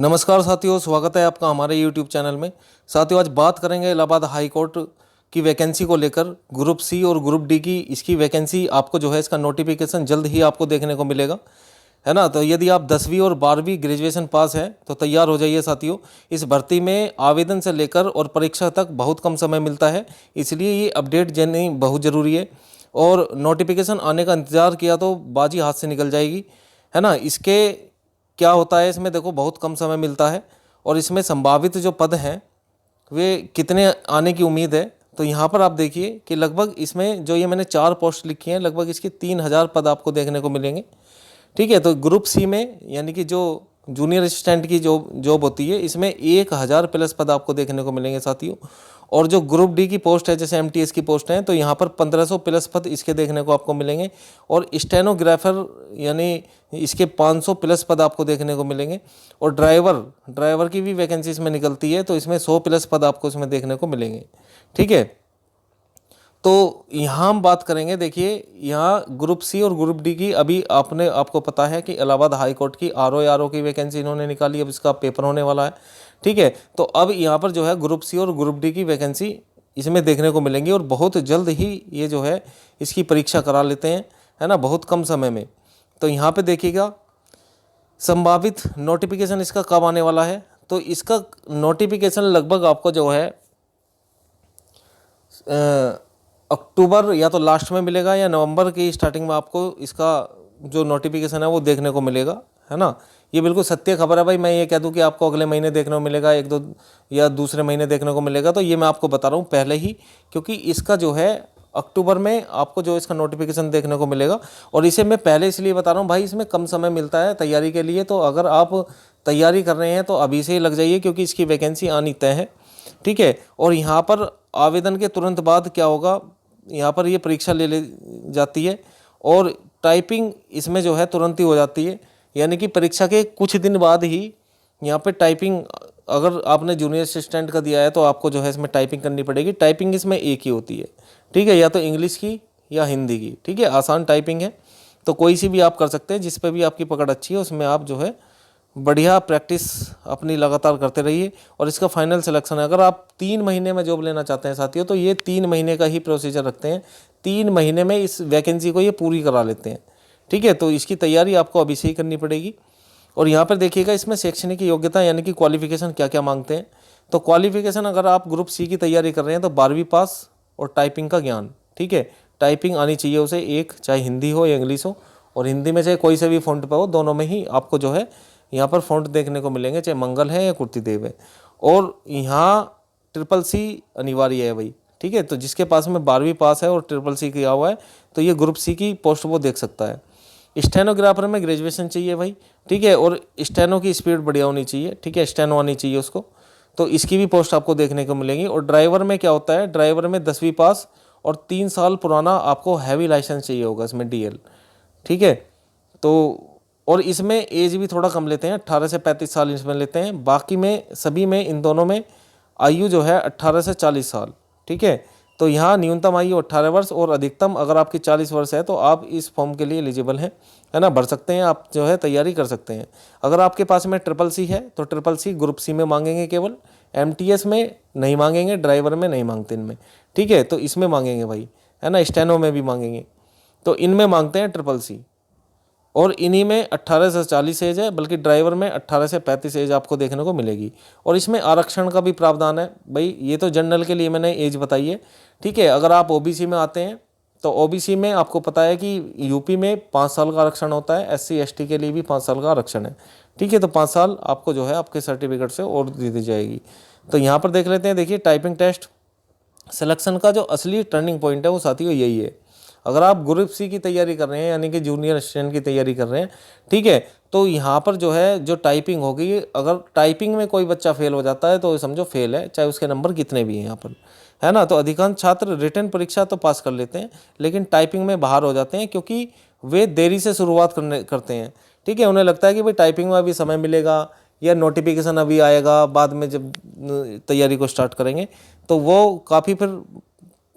नमस्कार साथियों, स्वागत है आपका हमारे YouTube चैनल में। साथियों, आज बात करेंगे इलाहाबाद हाई कोर्ट की वैकेंसी को लेकर। ग्रुप सी और ग्रुप डी की इसकी वैकेंसी आपको जो है इसका नोटिफिकेशन जल्द ही आपको देखने को मिलेगा, है ना। तो यदि आप 10वीं और 12वीं ग्रेजुएशन पास हैं तो तैयार हो जाइए साथियों। इस भर्ती में आवेदन से लेकर और परीक्षा तक बहुत कम समय मिलता है, इसलिए ये अपडेट जाननी बहुत ज़रूरी है। और नोटिफिकेशन आने का इंतज़ार किया तो बाजी हाथ से निकल जाएगी, है ना। इसके क्या होता है, इसमें देखो बहुत कम समय मिलता है और इसमें संभावित जो पद हैं वे कितने आने की उम्मीद है। तो यहाँ पर आप देखिए कि लगभग इसमें जो ये मैंने 4 पोस्ट लिखी हैं, लगभग इसके 3000 पद आपको देखने को मिलेंगे। ठीक है, तो ग्रुप सी में यानी कि जो जूनियर असिस्टेंट की जो जॉब होती है, इसमें 1000 प्लस पद आपको देखने को मिलेंगे साथियों। और जो ग्रुप डी की पोस्ट है, जैसे एमटीएस की पोस्ट है, तो यहाँ पर 1500 प्लस पद इसके देखने को आपको मिलेंगे। और स्टेनोग्राफर यानी इसके 500 प्लस पद आपको देखने को मिलेंगे। और ड्राइवर की भी वैकेंसी इसमें निकलती है, तो इसमें 100 प्लस पद आपको इसमें देखने को मिलेंगे। ठीक है, तो यहाँ हम बात करेंगे। देखिए, यहाँ ग्रुप सी और ग्रुप डी की अभी आपको पता है कि इलाहाबाद हाई कोर्ट की आरओ की वैकेंसी इन्होंने निकाली, अब इसका पेपर होने वाला है। ठीक है, तो अब यहाँ पर जो है ग्रुप सी और ग्रुप डी की वैकेंसी इसमें देखने को मिलेंगी और बहुत जल्द ही ये जो है इसकी परीक्षा करा लेते हैं, है ना, बहुत कम समय में। तो यहाँ पे देखिएगा संभावित नोटिफिकेशन इसका कब आने वाला है। तो इसका नोटिफिकेशन लगभग आपको जो है अक्टूबर या तो लास्ट में मिलेगा या नवंबर की स्टार्टिंग में आपको इसका जो नोटिफिकेशन है वो देखने को मिलेगा, है ना। ये बिल्कुल सत्य खबर है भाई। मैं ये कह दूं कि आपको अगले महीने देखने को मिलेगा, 1-2 या दूसरे महीने देखने को मिलेगा, तो ये मैं आपको बता रहा हूँ पहले ही, क्योंकि इसका जो है अक्टूबर में आपको जो इसका नोटिफिकेशन देखने को मिलेगा। और इसे मैं पहले इसलिए बता रहा हूँ भाई, इसमें कम समय मिलता है तैयारी के लिए। तो अगर आप तैयारी कर रहे हैं तो अभी से ही लग जाइए, क्योंकि इसकी वैकेंसी आनी तय है। ठीक है, और यहाँ पर आवेदन के तुरंत बाद क्या होगा, यहाँ पर ये परीक्षा ले जाती है और टाइपिंग इसमें जो है तुरंत ही हो जाती है। यानी कि परीक्षा के कुछ दिन बाद ही यहाँ पे टाइपिंग, अगर आपने जूनियर असिस्टेंट का दिया है तो आपको जो है इसमें टाइपिंग करनी पड़ेगी। टाइपिंग इसमें एक ही होती है, ठीक है, या तो इंग्लिश की या हिंदी की। ठीक है, आसान टाइपिंग है, तो कोई सी भी आप कर सकते हैं, जिस पे भी आपकी पकड़ अच्छी है उसमें आप जो है बढ़िया प्रैक्टिस अपनी लगातार करते रहिए। और इसका फाइनल सिलेक्शन है, अगर आप 3 महीने में जॉब लेना चाहते हैं साथियों, तो ये 3 महीने का ही प्रोसीजर रखते हैं। 3 महीने में इस वैकेंसी को ये पूरी करा लेते हैं। ठीक है, तो इसकी तैयारी आपको अभी से ही करनी पड़ेगी। और यहाँ पर देखिएगा इसमें शैक्षणिक योग्यता यानी कि क्वालिफिकेशन क्या क्या मांगते हैं। तो क्वालिफिकेशन, अगर आप ग्रुप सी की तैयारी कर रहे हैं तो 12वीं पास और टाइपिंग का ज्ञान। ठीक है, टाइपिंग आनी चाहिए उसे, एक चाहे हिंदी हो या इंग्लिश हो, और हिंदी में चाहे कोई से भी फ़ॉन्ट पे हो, दोनों में ही आपको जो है यहाँ पर फ़ॉन्ट देखने को मिलेंगे, चाहे मंगल है या कुर्तीदेव है। और यहाँ CCC अनिवार्य है भाई। ठीक है, तो जिसके पास में 12वीं पास है और CCC किया हुआ है तो ये ग्रुप सी की पोस्ट वो देख सकता है। स्टेनोग्राफर में ग्रेजुएशन चाहिए भाई। ठीक है, और स्टेनो की स्पीड बढ़िया होनी चाहिए। ठीक है, स्टेनो आनी चाहिए उसको, तो इसकी भी पोस्ट आपको देखने को मिलेंगी। और ड्राइवर में क्या होता है, ड्राइवर में 10वीं पास और 3 साल पुराना आपको हैवी लाइसेंस चाहिए होगा इसमें, DL। ठीक है, तो और इसमें एज भी थोड़ा कम लेते हैं, 18 से 35 साल इसमें लेते हैं। बाकी में सभी में, इन दोनों में आयु जो है 18 से 40 साल। ठीक है, तो यहाँ न्यूनतम आयु 18 वर्ष और अधिकतम अगर आपकी 40 वर्ष है तो आप इस फॉर्म के लिए एलिजिबल हैं, है ना, भर सकते हैं, आप जो है तैयारी कर सकते हैं। अगर आपके पास में CCC है तो CCC ग्रुप सी में मांगेंगे केवल, MTS में नहीं मांगेंगे, ड्राइवर में नहीं मांगते इनमें। ठीक है, तो इसमें मांगेंगे भाई, है ना, स्टेनो में भी मांगेंगे, तो इनमें मांगते हैं CCC। और इन्हीं में 18 से 40 एज है, बल्कि ड्राइवर में 18 से 35 एज आपको देखने को मिलेगी। और इसमें आरक्षण का भी प्रावधान है भाई, ये तो जनरल के लिए मैंने एज बताई है। ठीक है, अगर आप OBC में आते हैं तो OBC में आपको पता है कि यूपी में 5 साल का आरक्षण होता है, SC ST के लिए भी 5 साल का आरक्षण है। ठीक है, तो 5 साल आपको जो है आपके सर्टिफिकेट से और दे दी जाएगी। तो यहाँ पर देख लेते हैं। देखिए, टाइपिंग टेस्ट सिलेक्शन का जो असली टर्निंग पॉइंट है वो साथियों यही है। अगर आप ग्रुप सी की तैयारी कर रहे हैं यानी कि जूनियर असिस्टेंट की तैयारी कर रहे हैं, ठीक है, तो यहाँ पर जो है जो टाइपिंग होगी, अगर टाइपिंग में कोई बच्चा फेल हो जाता है तो समझो फेल है, चाहे उसके नंबर कितने भी हैं यहाँ पर, है ना। तो अधिकांश छात्र रिटन परीक्षा तो पास कर लेते हैं, लेकिन टाइपिंग में बाहर हो जाते हैं, क्योंकि वे देरी से शुरुआत करते हैं। ठीक है, उन्हें लगता है कि भाई टाइपिंग में अभी समय मिलेगा या नोटिफिकेशन अभी आएगा बाद में, जब तैयारी को स्टार्ट करेंगे, तो वो काफ़ी फिर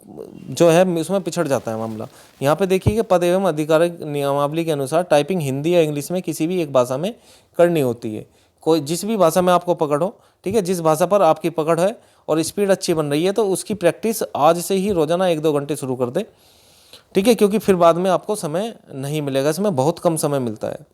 जो है उसमें पिछड़ जाता है मामला। यहाँ पे देखिए कि पद एवं आधिकारिक नियमावली के अनुसार टाइपिंग हिंदी या इंग्लिश में किसी भी एक भाषा में करनी होती है। कोई जिस भी भाषा में आपको पकड़ हो, ठीक है, जिस भाषा पर आपकी पकड़ है और स्पीड अच्छी बन रही है तो उसकी प्रैक्टिस आज से ही रोजाना 1-2 घंटे शुरू कर दे, ठीक है, क्योंकि फिर बाद में आपको समय नहीं मिलेगा, इसमें बहुत कम समय मिलता है।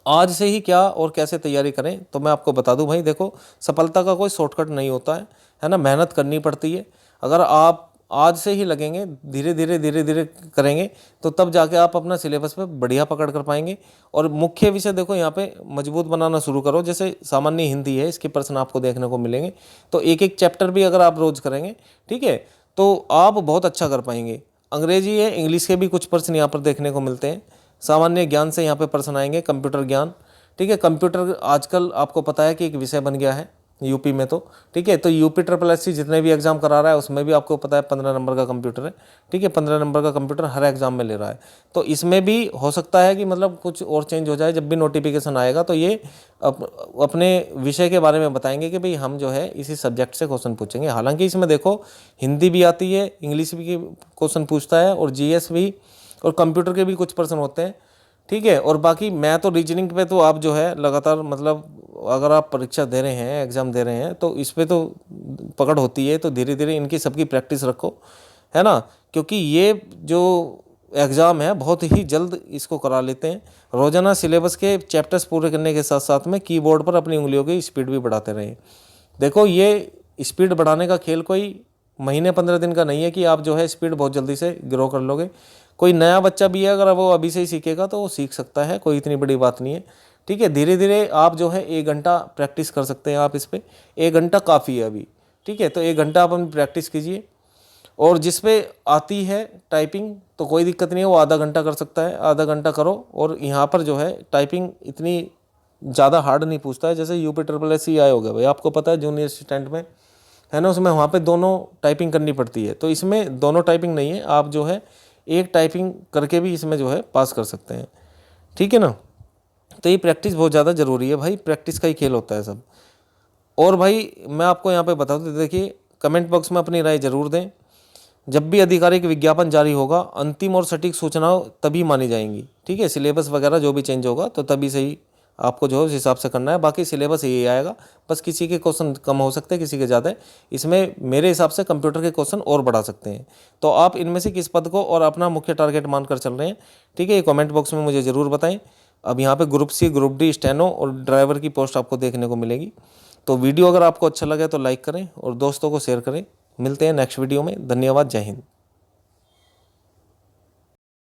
आज से ही क्या और कैसे तैयारी करें तो मैं आपको बता दूं भाई, देखो सफलता का कोई शॉर्टकट नहीं होता है ना, मेहनत करनी पड़ती है। अगर आप आज से ही लगेंगे, धीरे धीरे करेंगे तो तब जाके आप अपना सिलेबस पे बढ़िया पकड़ कर पाएंगे। और मुख्य विषय देखो यहाँ पे मजबूत बनाना शुरू करो, जैसे सामान्य हिंदी है, इसके प्रश्न आपको देखने को मिलेंगे, तो एक एक चैप्टर भी अगर आप रोज करेंगे, ठीक है, तो आप बहुत अच्छा कर पाएंगे। अंग्रेजी है, इंग्लिश के भी कुछ प्रश्न यहाँ पर देखने को मिलते हैं। सामान्य ज्ञान से यहाँ पे प्रश्न आएंगे, कंप्यूटर ज्ञान, ठीक है, कंप्यूटर आजकल आपको पता है कि एक विषय बन गया है यूपी में, तो ठीक है, तो यूपी SSC जितने भी एग्जाम करा रहा है उसमें भी आपको पता है 15 नंबर का कंप्यूटर है, ठीक है, 15 नंबर का कंप्यूटर हर एग्जाम में ले रहा है। तो इसमें भी हो सकता है कि मतलब कुछ और चेंज हो जाए, जब भी नोटिफिकेशन आएगा तो ये अपने विषय के बारे में बताएंगे कि भाई हम जो है इसी सब्जेक्ट से क्वेश्चन पूछेंगे। हालांकि इसमें देखो हिंदी भी आती है, इंग्लिश भी क्वेश्चन पूछता है और GS भी, और कंप्यूटर के भी कुछ प्रश्न होते हैं, ठीक है। और बाकी मैं तो रीजनिंग पे तो आप जो है लगातार, मतलब अगर आप परीक्षा दे रहे हैं, एग्ज़ाम दे रहे हैं तो इस पे तो पकड़ होती है, तो धीरे धीरे इनकी सबकी प्रैक्टिस रखो, है ना, क्योंकि ये जो एग्ज़ाम है बहुत ही जल्द इसको करा लेते हैं। रोज़ाना सिलेबस के चैप्टर्स पूरे करने के साथ साथ में कीबोर्ड पर अपनी उंगलियों की स्पीड भी बढ़ाते रहें। देखो ये स्पीड बढ़ाने का खेल कोई महीने 15 दिन का नहीं है कि आप जो है स्पीड बहुत जल्दी से ग्रो कर लोगे। कोई नया बच्चा भी है, अगर वो अभी से ही सीखेगा तो वो सीख सकता है, कोई इतनी बड़ी बात नहीं है, ठीक है। धीरे धीरे आप जो है 1 घंटा प्रैक्टिस कर सकते हैं आप इस पर, 1 घंटा काफ़ी है अभी, ठीक है। तो 1 घंटा आप अपनी प्रैक्टिस कीजिए, और जिस पे आती है टाइपिंग तो कोई दिक्कत नहीं है, वो आधा घंटा कर सकता है, आधा घंटा करो। और यहाँ पर जो है टाइपिंग इतनी ज़्यादा हार्ड नहीं पूछता है, जैसे यूपी SSC आए हो गया भाई, आपको पता है जूनियर असिस्टेंट में, है ना, उसमें वहाँ पे दोनों टाइपिंग करनी पड़ती है, तो इसमें दोनों टाइपिंग नहीं है, आप जो है एक टाइपिंग करके भी इसमें जो है पास कर सकते हैं, ठीक है ना। तो ये प्रैक्टिस बहुत ज़्यादा ज़रूरी है भाई, प्रैक्टिस का ही खेल होता है सब। और भाई मैं आपको यहाँ पे बता दूँ, देखिए कमेंट बॉक्स में अपनी राय जरूर दें। जब भी आधिकारिक विज्ञापन जारी होगा, अंतिम और सटीक सूचनाओं तभी मानी जाएंगी, ठीक है। सिलेबस वगैरह जो भी चेंज होगा तो तभी सही आपको जो है उस हिसाब से करना है, बाकी सिलेबस यही आएगा, बस किसी के क्वेश्चन कम हो सकते हैं, किसी के ज़्यादा। इसमें मेरे हिसाब से कंप्यूटर के क्वेश्चन और बढ़ा सकते हैं, तो आप इनमें से किस पद को और अपना मुख्य टारगेट मानकर चल रहे हैं, ठीक है, ये कमेंट बॉक्स में मुझे ज़रूर बताएं। अब यहाँ पे group C, group D, steno और ड्राइवर की पोस्ट आपको देखने को मिलेगी। तो वीडियो अगर आपको अच्छा लगे तो लाइक करें और दोस्तों को शेयर करें। मिलते हैं नेक्स्ट वीडियो में। धन्यवाद, जय हिंद।